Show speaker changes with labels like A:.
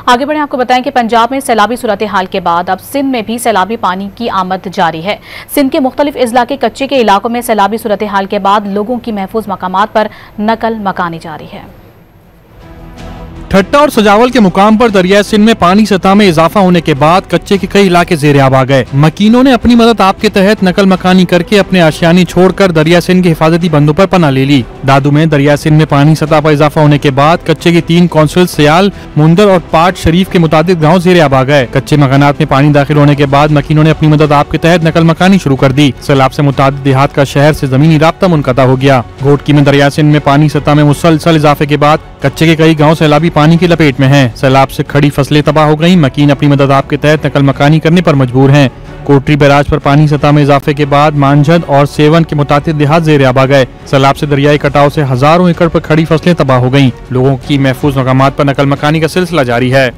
A: आगे बढ़े आपको बताएं कि पंजाब में सैलाबी सूरत हाल के बाद अब सिंध में भी सैलाबी पानी की आमद जारी है। सिंध के मुख्तलिफ अजला के कच्चे के इलाकों में सैलाबी सूरत हाल के बाद लोगों की महफूज मकामात पर नकल मकानी जारी है।
B: ठट्टा और सजावल के मुकाम पर दरिया सिंध में पानी सतह में इजाफा होने के बाद कच्चे के कई इलाके ज़ेरे आब आ गए। मकीनों ने अपनी मदद आप के तहत नकल मकानी करके अपने आशियानी छोड़कर दरिया सिंध के हिफाजती बंदों पर पनाह ले ली। दादू में दरिया सिंध में पानी सतह पर इजाफा होने के बाद कच्चे के 3 कौंसिल सयाल, मुंदर और पाट शरीफ के मुताबिक गाँव ज़ेरे आब आ गए। कच्चे मकानात में पानी दाखिल होने के बाद मकीनों ने अपनी मदद आप के तहत नकल मकानी शुरू कर दी। सैलाब से मुताबिक देहात का शहर से जमीनी राब्ता मुनक़ता हो गया। घोटकी में दरिया सिंध में पानी सतह में मुसलसल इजाफे के बाद कच्चे के कई गाँव सैलाबी पानी की लपेट में हैं। सैलाब से खड़ी फसलें तबाह हो गईं। मकीन अपनी मदद आप के तहत नकल मकानी करने पर मजबूर हैं। कोटरी बैराज पर पानी सतह में इजाफे के बाद मांझद और सेवन के मुताबिक देहात ज़ेरे आब आ गए। सैलाब से दरियाई कटाव से हजारों एकड़ पर खड़ी फसलें तबाह हो गईं। लोगों की महफूज मकामात पर नकल मकानी का सिलसिला जारी है।